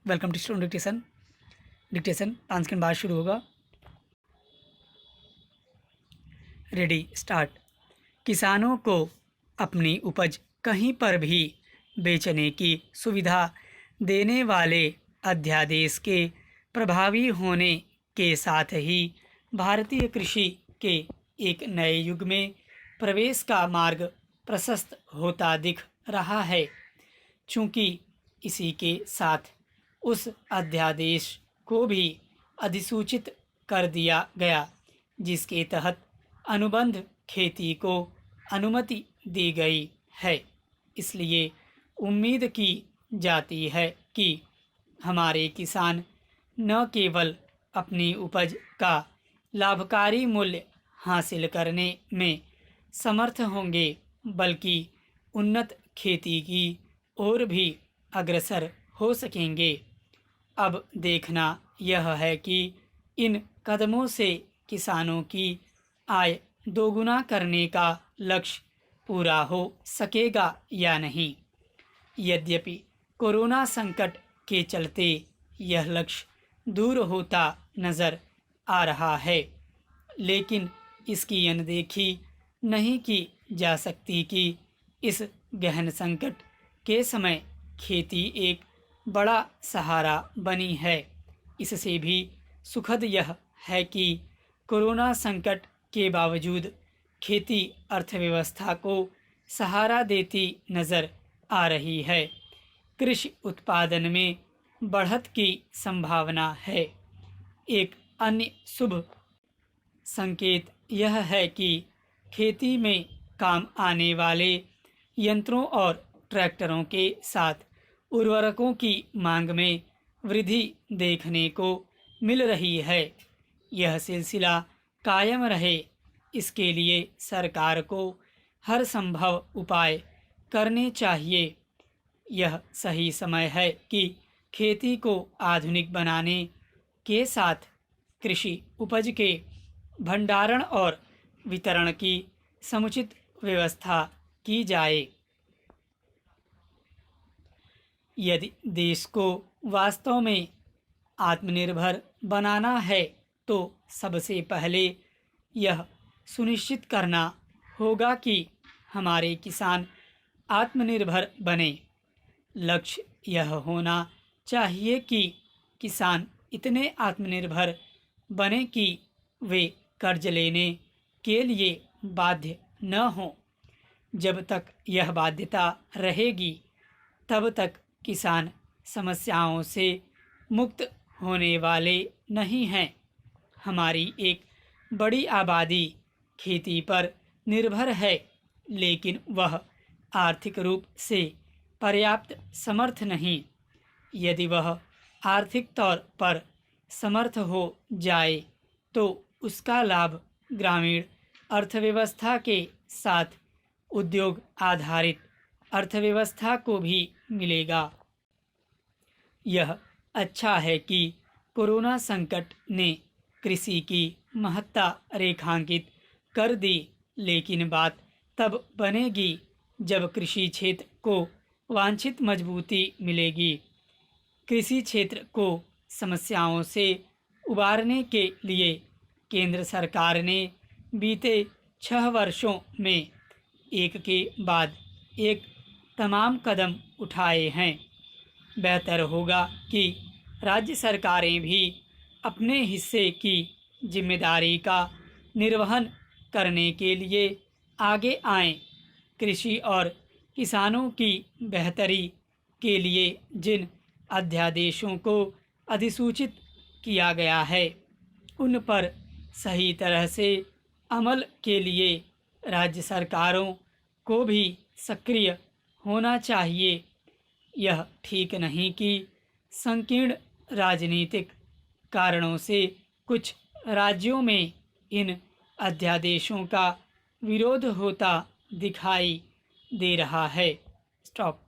Welcome to student dictation 5 second बाद शुरू होगा। Ready start. किसानों को अपनी उपज कहीं पर भी बेचने की सुविधा देने वाले अध्यादेश के प्रभावी होने के साथ ही भारतीय कृषि के एक नए युग में प्रवेश का मार्ग प्रशस्त होता दिख रहा है। चूँकि इसी के साथ उस अध्यादेश को भी अधिसूचित कर दिया गया जिसके तहत अनुबंध खेती को अनुमति दी गई है, इसलिए उम्मीद की जाती है कि हमारे किसान न केवल अपनी उपज का लाभकारी मूल्य हासिल करने में समर्थ होंगे बल्कि उन्नत खेती की ओर भी अग्रसर हो सकेंगे। अब देखना यह है कि इन कदमों से किसानों की आय दोगुना करने का लक्ष्य पूरा हो सकेगा या नहीं। यद्यपि कोरोना संकट के चलते यह लक्ष्य दूर होता नज़र आ रहा है, लेकिन इसकी अनदेखी नहीं की जा सकती कि इस गहन संकट के समय खेती एक बड़ा सहारा बनी है। इससे भी सुखद यह है कि कोरोना संकट के बावजूद खेती अर्थव्यवस्था को सहारा देती नज़र आ रही है। कृषि उत्पादन में बढ़त की संभावना है। एक अन्य शुभ संकेत यह है कि खेती में काम आने वाले यंत्रों और ट्रैक्टरों के साथ उर्वरकों की मांग में वृद्धि देखने को मिल रही है। यह सिलसिला कायम रहे, इसके लिए सरकार को हर संभव उपाय करने चाहिए। यह सही समय है कि खेती को आधुनिक बनाने के साथ कृषि उपज के भंडारण और वितरण की समुचित व्यवस्था की जाए। यदि देश को वास्तव में आत्मनिर्भर बनाना है तो सबसे पहले यह सुनिश्चित करना होगा कि हमारे किसान आत्मनिर्भर बने। लक्ष्य यह होना चाहिए कि किसान इतने आत्मनिर्भर बने कि वे कर्ज लेने के लिए बाध्य न हों। जब तक यह बाध्यता रहेगी तब तक किसान समस्याओं से मुक्त होने वाले नहीं हैं। हमारी एक बड़ी आबादी खेती पर निर्भर है, लेकिन वह आर्थिक रूप से पर्याप्त समर्थ नहीं। यदि वह आर्थिक तौर पर समर्थ हो जाए तो उसका लाभ ग्रामीण अर्थव्यवस्था के साथ उद्योग आधारित अर्थव्यवस्था को भी मिलेगा। यह अच्छा है कि कोरोना संकट ने कृषि की महत्ता रेखांकित कर दी, लेकिन बात तब बनेगी जब कृषि क्षेत्र को वांछित मजबूती मिलेगी। कृषि क्षेत्र को समस्याओं से उबारने के लिए केंद्र सरकार ने बीते 6 वर्षों में एक के बाद एक तमाम कदम उठाए हैं। बेहतर होगा कि राज्य सरकारें भी अपने हिस्से की जिम्मेदारी का निर्वहन करने के लिए आगे आएं। कृषि और किसानों की बेहतरी के लिए जिन अध्यादेशों को अधिसूचित किया गया है उन पर सही तरह से अमल के लिए राज्य सरकारों को भी सक्रिय होना चाहिए। यह ठीक नहीं कि संकीर्ण राजनीतिक कारणों से कुछ राज्यों में इन अध्यादेशों का विरोध होता दिखाई दे रहा है। स्टॉप।